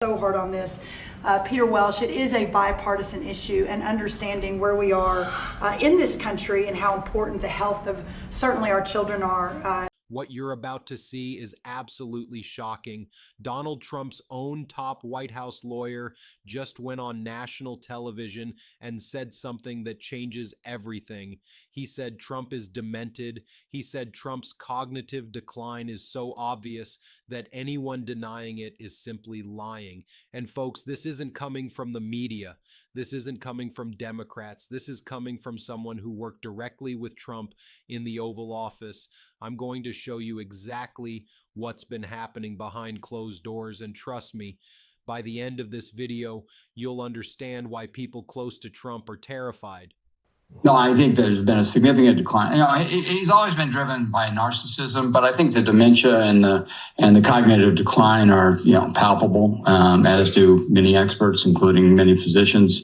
So hard on this. Peter Welsh, it is a bipartisan issue, and understanding where we are in this country and how important the health of certainly our children are. What you're about to see is absolutely shocking. Donald Trump's own top White House lawyer just went on national television and said something that changes everything. He said Trump is demented. He said Trump's cognitive decline is so obvious that anyone denying it is simply lying. And folks, this isn't coming from the media. This isn't coming from Democrats. This is coming from someone who worked directly with Trump in the Oval Office. I'm going to show you exactly what's been happening behind closed doors, and trust me, by the end of this video, you'll understand why people close to Trump are terrified. No, I think there's been a significant decline. He's always been driven by narcissism, but I think the dementia and the cognitive decline are, palpable, as do many experts, including many physicians.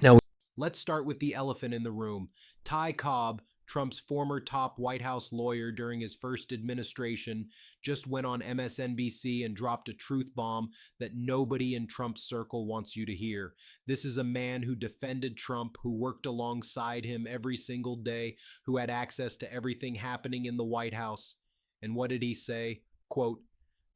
Now, let's start with the elephant in the room. Ty Cobb, Trump's former top White House lawyer during his first administration, just went on MSNBC and dropped a truth bomb that nobody in Trump's circle wants you to hear. This is a man who defended Trump, who worked alongside him every single day, who had access to everything happening in the White House. And what did he say? Quote,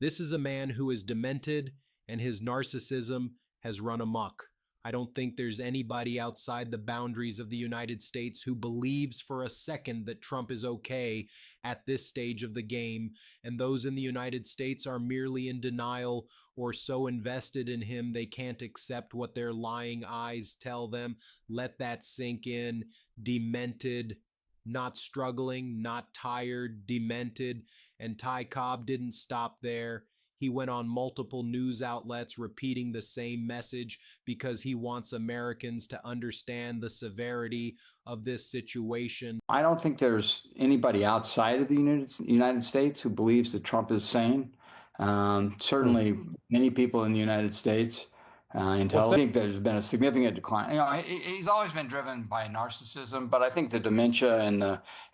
"This is a man who is demented and his narcissism has run amok. I don't think there's anybody outside the boundaries of the United States who believes for a second that Trump is okay at this stage of the game, and those in the United States are merely in denial or so invested in him they can't accept what their lying eyes tell them. Let that sink in. Demented, not struggling, not tired, demented." And Ty Cobb didn't stop there. He went on multiple news outlets repeating the same message because he wants Americans to understand the severity of this situation. I don't think there's anybody outside of the United States who believes that Trump is sane. Certainly many people in the United States. I think there's been a significant decline. He's always been driven by narcissism, but I think the dementia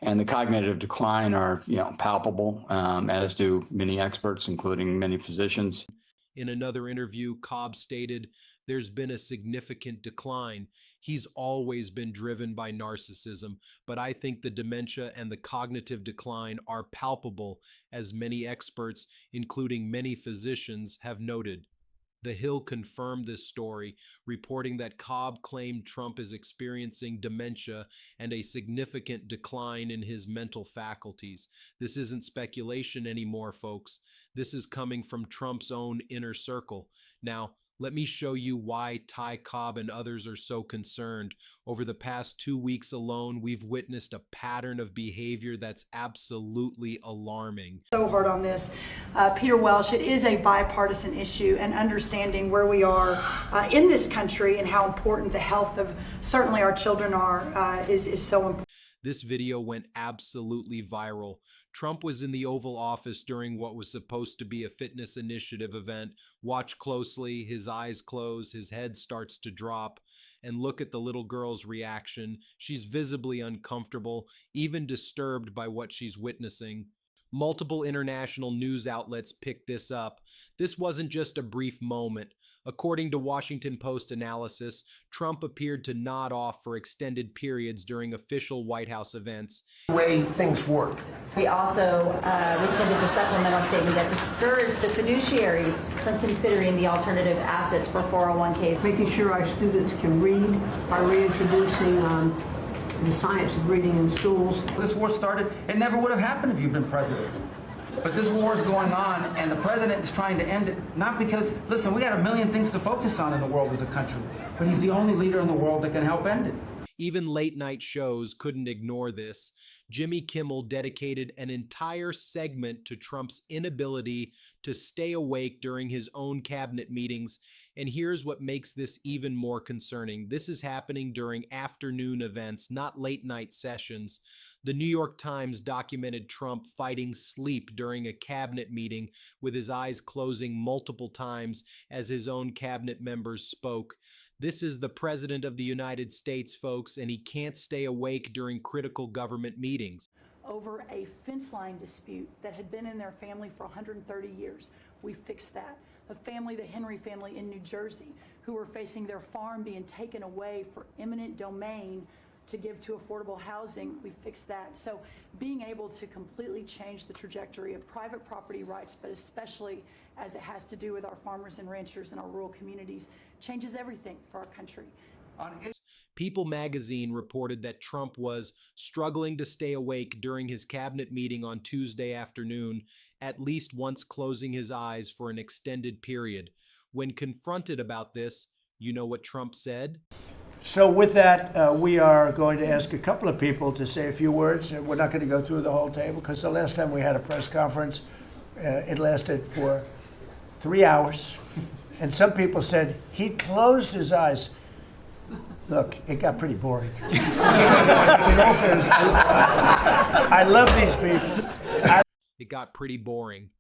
and the cognitive decline are, palpable, as do many experts, including many physicians. In another interview, Cobb stated, "There's been a significant decline. He's always been driven by narcissism, but I think the dementia and the cognitive decline are palpable, as many experts, including many physicians, have noted." The Hill confirmed this story, reporting that Cobb claimed Trump is experiencing dementia and a significant decline in his mental faculties. This isn't speculation anymore, folks. This is coming from Trump's own inner circle. Now, let me show you why Ty Cobb and others are so concerned. Over the past 2 weeks alone, we've witnessed a pattern of behavior that's absolutely alarming. So hard on this. Peter Welsh, it is a bipartisan issue, and understanding where we are in this country and how important the health of certainly our children are is so important. This video went absolutely viral. Trump was in the Oval Office during what was supposed to be a fitness initiative event. Watch closely, his eyes close, his head starts to drop, and look at the little girl's reaction. She's visibly uncomfortable, even disturbed by what she's witnessing. Multiple international news outlets picked this up. This wasn't just a brief moment. According to Washington Post analysis, Trump appeared to nod off for extended periods during official White House events. The way things work. We also rescinded the supplemental statement that discouraged the fiduciaries from considering the alternative assets for 401ks. Making sure our students can read by reintroducing the science of reading in schools. This war started, it never would have happened if you'd been president. But this war is going on, and the president is trying to end it, not because, listen, we got a million things to focus on in the world as a country, but he's the only leader in the world that can help end it. Even late night shows couldn't ignore this. Jimmy Kimmel dedicated an entire segment to Trump's inability to stay awake during his own cabinet meetings. And here's what makes this even more concerning. This is happening during afternoon events, not late night sessions. The New York Times documented Trump fighting sleep during a cabinet meeting with his eyes closing multiple times as his own cabinet members spoke. This is the President of the United States, folks, and he can't stay awake during critical government meetings. Over a fence line dispute that had been in their family for 130 years. We fixed that. a family, the Henry family in New Jersey, who were facing their farm being taken away for eminent domain to give to affordable housing. We fixed that. So being able to completely change the trajectory of private property rights, but especially as it has to do with our farmers and ranchers in our rural communities, changes everything for our country. People magazine reported that Trump was struggling to stay awake during his cabinet meeting on Tuesday afternoon, at least once closing his eyes for an extended period. When confronted about this, you know what Trump said? So with that, we are going to ask a couple of people to say a few words. We're not going to go through the whole table because the last time we had a press conference, it lasted for 3 hours. And some people said he closed his eyes. Look, it got pretty boring. In all fairness, I love these people. It got pretty boring.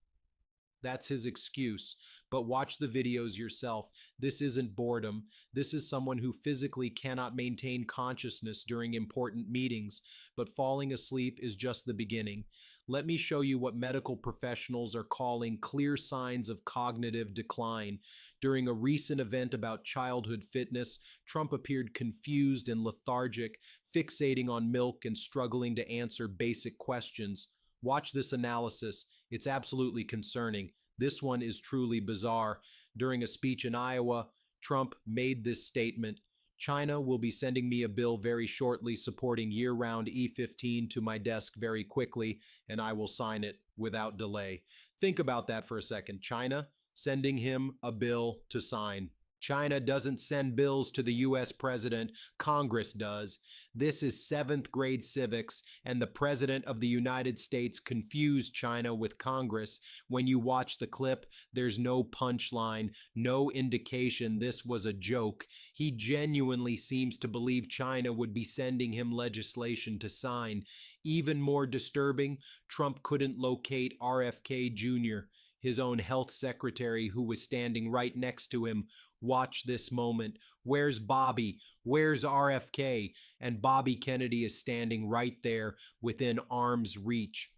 That's his excuse. But watch the videos yourself. This isn't boredom. This is someone who physically cannot maintain consciousness during important meetings, but falling asleep is just the beginning. Let me show you what medical professionals are calling clear signs of cognitive decline. During a recent event about childhood fitness, Trump appeared confused and lethargic, fixating on milk and struggling to answer basic questions. Watch this analysis. It's absolutely concerning. This one is truly bizarre. During a speech in Iowa, Trump made this statement: China will be sending me a bill very shortly supporting year-round E15 to my desk very quickly, and I will sign it without delay. Think about that for a second. China sending him a bill to sign. China doesn't send bills to the U.S. president, Congress does. This is 7th grade civics, and the president of the United States confused China with Congress. When you watch the clip, there's no punchline, no indication this was a joke. He genuinely seems to believe China would be sending him legislation to sign. Even more disturbing, Trump couldn't locate RFK Jr., his own health secretary, who was standing right next to him. Watch this moment. Where's Bobby? Where's RFK? And Bobby Kennedy is standing right there within arm's reach.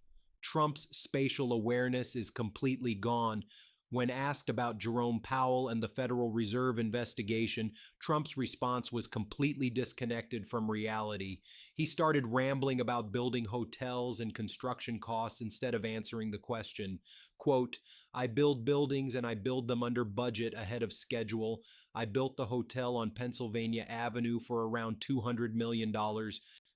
Trump's spatial awareness is completely gone. When asked about Jerome Powell and the Federal Reserve investigation, Trump's response was completely disconnected from reality. He started rambling about building hotels and construction costs instead of answering the question. Quote, I build buildings and I build them under budget ahead of schedule. I built the hotel on Pennsylvania Avenue for around $200 million.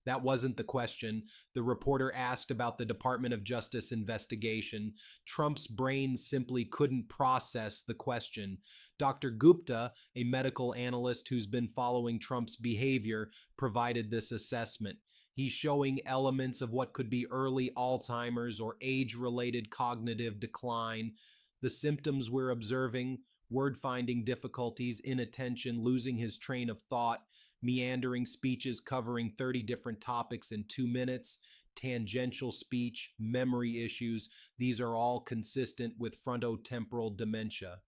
That wasn't the question. The reporter asked about the Department of Justice investigation. Trump's brain simply couldn't process the question. Dr. Gupta, a medical analyst who's been following Trump's behavior, provided this assessment. He's showing elements of what could be early Alzheimer's or age-related cognitive decline. The symptoms we're observing: word-finding difficulties, inattention, losing his train of thought, meandering speeches covering 30 different topics in 2 minutes, tangential speech, memory issues. These are all consistent with frontotemporal dementia.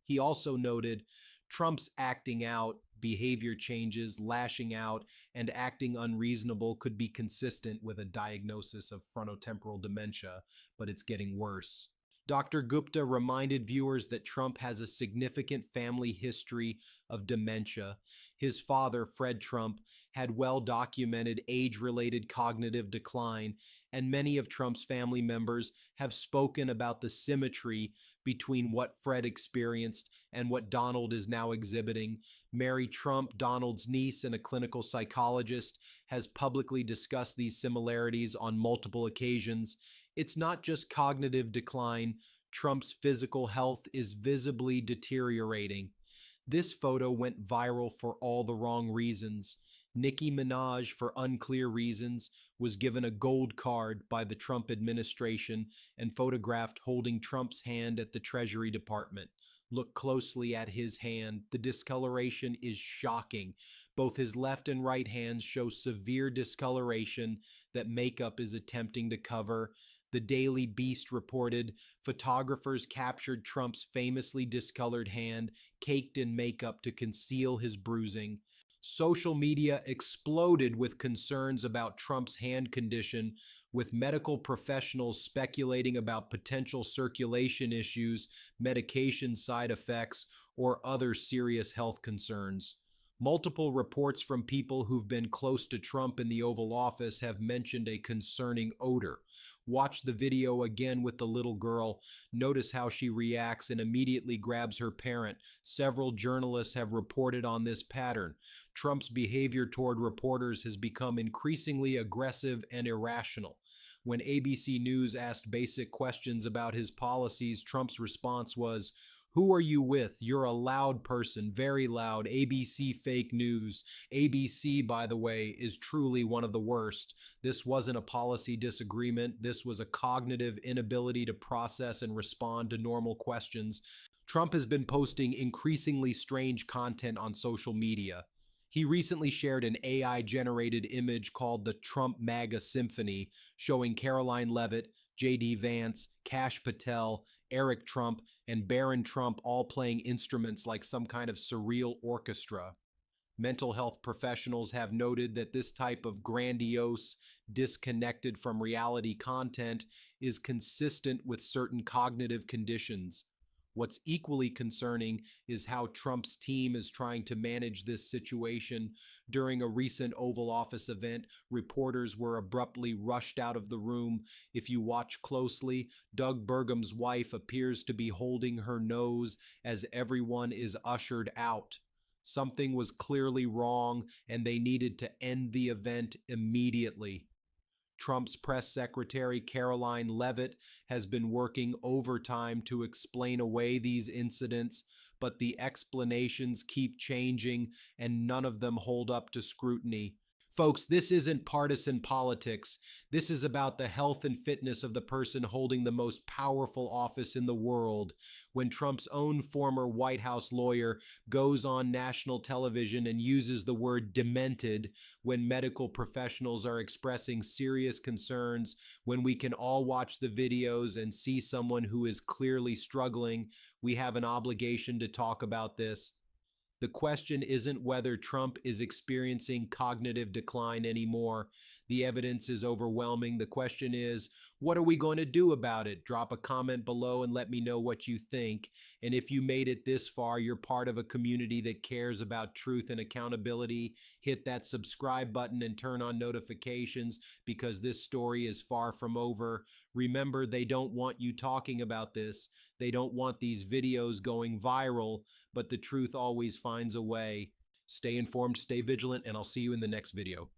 He also noted Trump's acting out, behavior changes, lashing out, and acting unreasonable could be consistent with a diagnosis of frontotemporal dementia, but it's getting worse. Dr. Gupta reminded viewers that Trump has a significant family history of dementia. His father, Fred Trump, had well-documented age-related cognitive decline, and many of Trump's family members have spoken about the symmetry between what Fred experienced and what Donald is now exhibiting. Mary Trump, Donald's niece and a clinical psychologist, has publicly discussed these similarities on multiple occasions. It's not just cognitive decline. Trump's physical health is visibly deteriorating. This photo went viral for all the wrong reasons. Nicki Minaj, for unclear reasons, was given a gold card by the Trump administration and photographed holding Trump's hand at the Treasury Department. Look closely at his hand. The discoloration is shocking. Both his left and right hands show severe discoloration that makeup is attempting to cover. The Daily Beast reported photographers captured Trump's famously discolored hand, caked in makeup to conceal his bruising. Social media exploded with concerns about Trump's hand condition, with medical professionals speculating about potential circulation issues, medication side effects, or other serious health concerns. Multiple reports from people who've been close to Trump in the Oval Office have mentioned a concerning odor. Watch the video again with the little girl. Notice how she reacts and immediately grabs her parent. Several journalists have reported on this pattern. Trump's behavior toward reporters has become increasingly aggressive and irrational. When ABC News asked basic questions about his policies, Trump's response was, "Who are you with? You're a loud person, very loud. ABC fake news." ABC, by the way, is truly one of the worst. This wasn't a policy disagreement. This was a cognitive inability to process and respond to normal questions. Trump has been posting increasingly strange content on social media. He recently shared an AI-generated image called the Trump MAGA Symphony, showing Caroline Leavitt, J.D. Vance, Kash Patel, Eric Trump, and Barron Trump all playing instruments like some kind of surreal orchestra. Mental health professionals have noted that this type of grandiose, disconnected from reality content is consistent with certain cognitive conditions. What's equally concerning is how Trump's team is trying to manage this situation. During a recent Oval Office event, reporters were abruptly rushed out of the room. If you watch closely, Doug Burgum's wife appears to be holding her nose as everyone is ushered out. Something was clearly wrong, and they needed to end the event immediately. Trump's press secretary, Caroline Leavitt, has been working overtime to explain away these incidents, but the explanations keep changing and none of them hold up to scrutiny. Folks, this isn't partisan politics. This is about the health and fitness of the person holding the most powerful office in the world. When Trump's own former White House lawyer goes on national television and uses the word demented, when medical professionals are expressing serious concerns, when we can all watch the videos and see someone who is clearly struggling, we have an obligation to talk about this. The question isn't whether Trump is experiencing cognitive decline anymore. The evidence is overwhelming. The question is, what are we going to do about it? Drop a comment below and let me know what you think. And if you made it this far, you're part of a community that cares about truth and accountability. Hit that subscribe button and turn on notifications, because this story is far from over. Remember, they don't want you talking about this. They don't want these videos going viral, but the truth always finds a way. Stay informed, stay vigilant, and I'll see you in the next video.